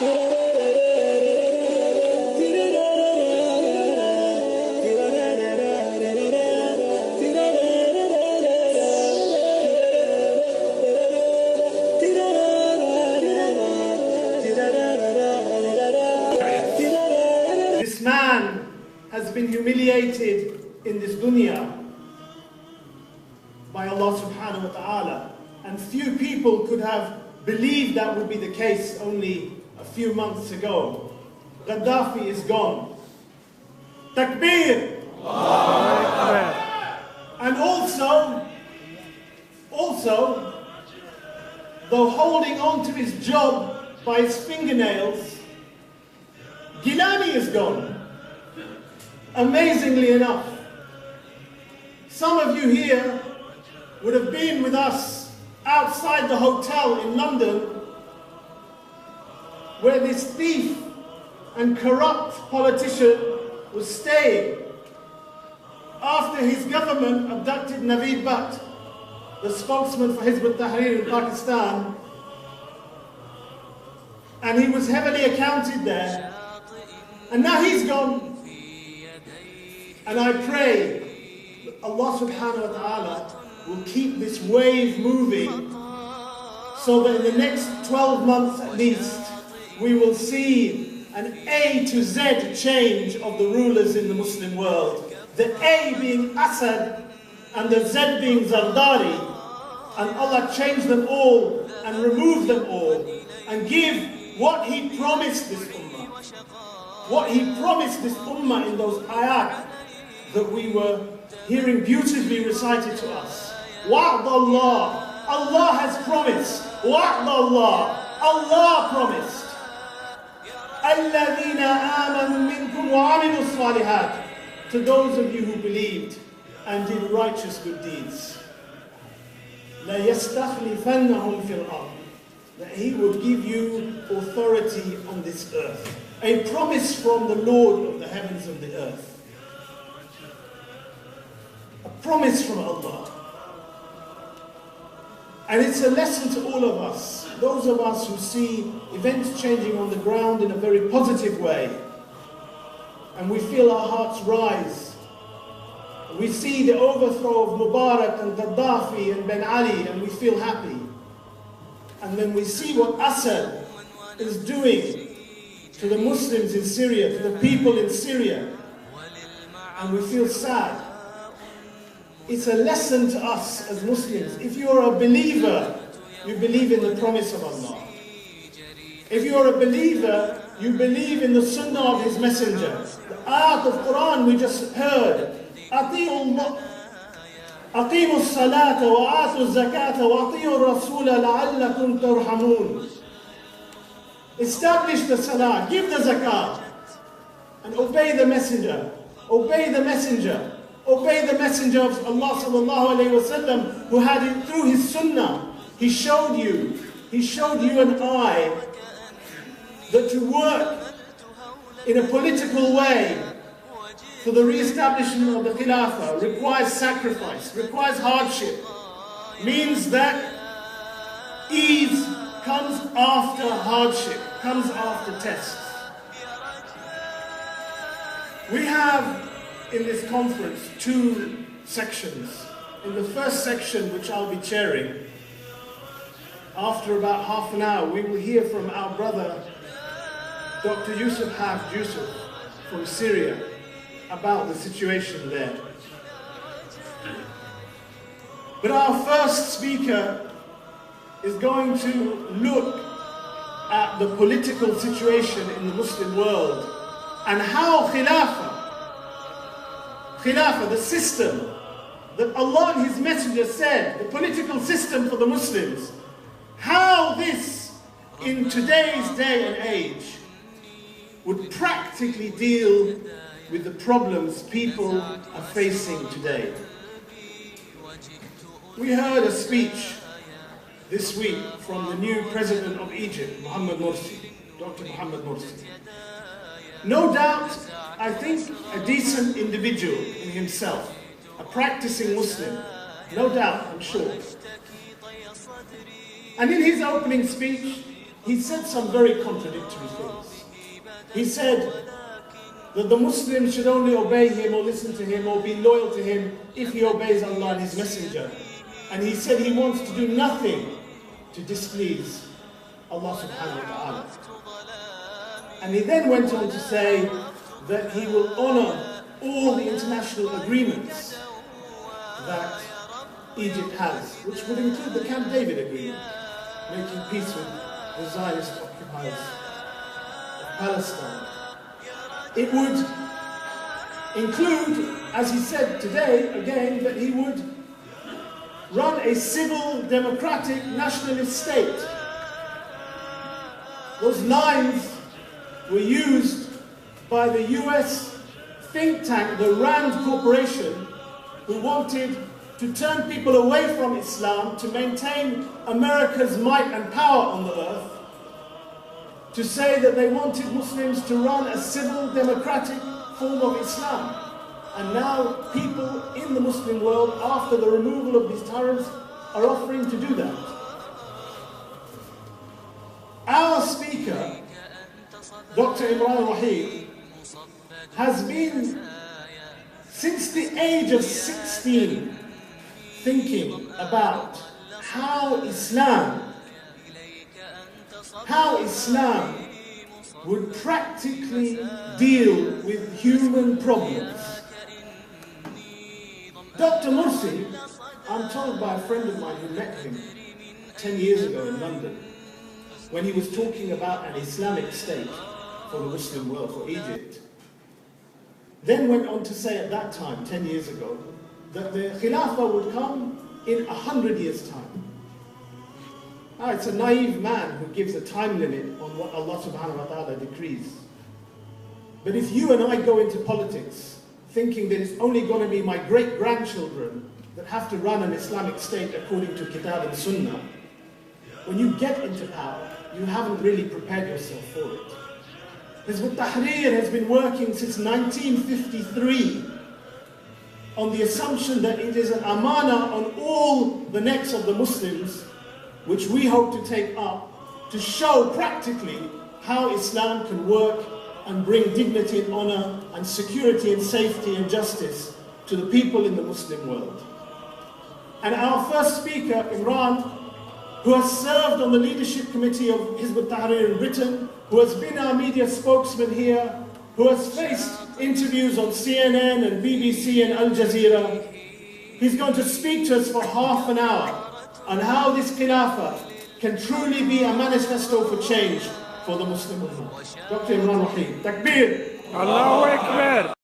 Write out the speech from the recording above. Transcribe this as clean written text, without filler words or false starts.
This man has been humiliated in this dunya by Allah subhanahu wa ta'ala, and few people could have believed that would be the case only a few months ago. Gaddafi is gone. Takbir! And also, though holding on to his job by his fingernails, Gilani is gone. Amazingly enough, some of you here would have been with us outside the hotel in London where this thief and corrupt politician was staying after his government abducted Naveed Bhatt, the spokesman for Hizb ut-Tahrir in Pakistan, and he was heavily accounted there, and now he's gone. And I pray that Allah subhanahu wa ta'ala will keep this wave moving so that in the next 12 months at least we will see an A to Z change of the rulers in the Muslim world. The A being Assad and the Z being Zardari, and Allah change them all and remove them all and give what He promised this ummah. What He promised this ummah in those ayat that we were hearing beautifully recited to us. Wa'd Allah. Allah has promised. Wa'd Allah. Allah promised. الَّذِينَ آمَنُوا مِنْكُمْ وَعَمِلُوا الصَّالِحَاتِ. To those of you who believed and did righteous good deeds. لَيَسْتَخْلِفَنَّهُمْ فِي الْأَرْضِ. That He will give you authority on this earth. A promise from the Lord of the heavens and the earth. A promise from Allah. And it's a lesson to all of us, those of us who see events changing on the ground in a very positive way, and we feel our hearts rise. We see the overthrow of Mubarak and Gaddafi and Ben Ali, and we feel happy. And then we see what Assad is doing to the Muslims in Syria, to the people in Syria, and we feel sad. It's a lesson to us as Muslims. If you are a believer, you believe in the promise of Allah. If you are a believer, you believe in the sunnah of His messenger. The ayat of Quran we just heard. أَقِيمُوا الصَّلَاةَ وَآتُوا الزَّكَاةَ وَأَطِيعُوا الرَّسُولَ لَعَلَّكُمْ تُرْحَمُونَ. Establish the salah, give the zakat, and obey the messenger. Obey the messenger. Obey the messenger of Allah sallallahu alayhi wa sallam, who had it through his sunnah. He showed you and I that to work in a political way for the re-establishment of the khilafah requires sacrifice, requires hardship, means that ease comes after hardship, comes after tests. We have in this conference two sections. In the first section, which I'll be chairing, after about half an hour, we will hear from our brother, Dr. Yusuf Hafj Yusuf from Syria, about the situation there. But our first speaker is going to look at the political situation in the Muslim world and how khilafah, the system that Allah and His Messenger said, the political system for the Muslims, how this in today's day and age would practically deal with the problems people are facing today. We heard a speech this week from the new president of Egypt, Mohammed Morsi, Dr. Mohammed Morsi. No doubt, I think a decent individual in himself, a practicing Muslim, no doubt, I'm sure. And in his opening speech, he said some very contradictory things. He said that the Muslims should only obey him or listen to him or be loyal to him if he obeys Allah and His Messenger. And he said he wants to do nothing to displease Allah subhanahu wa ta'ala. And he then went on to say that he will honor all the international agreements that Egypt has, which would include the Camp David Agreement, making peace with the Zionist occupiers of Palestine. It would include, as he said today again, that he would run a civil, democratic, nationalist state. Those lines were used by the US think tank, the RAND Corporation, who wanted to turn people away from Islam to maintain America's might and power on the earth, to say that they wanted Muslims to run a civil, democratic form of Islam. And now people in the Muslim world, after the removal of these tyrants, are offering to do that. Our speaker, Dr. Imran Rahim, has been, since the age of 16, thinking about how Islam would practically deal with human problems. Dr. Mursi, I'm told by a friend of mine who met him 10 years ago in London, when he was talking about an Islamic state for the Muslim world, for Egypt, then went on to say at that time, 10 years ago, that the khilafah would come in 100 years' time. Now, it's a naive man who gives a time limit on what Allah subhanahu wa ta'ala decrees. But if you and I go into politics thinking that it's only going to be my great-grandchildren that have to run an Islamic state according to Kitab and Sunnah, when you get into power, you haven't really prepared yourself for it. Hizb ut-Tahrir has been working since 1953 on the assumption that it is an amana on all the necks of the Muslims, which we hope to take up, to show practically how Islam can work and bring dignity and honor and security and safety and justice to the people in the Muslim world. And our first speaker, Imran, who has served on the leadership committee of Hizb ut-Tahrir in Britain, who has been our media spokesman here, who has faced interviews on CNN and BBC and Al Jazeera, he's going to speak to us for half an hour on how this khilafah can truly be a manifesto for change for the Muslim Ummah. Dr. Imran Rahim. Takbir! Allahu Akbar!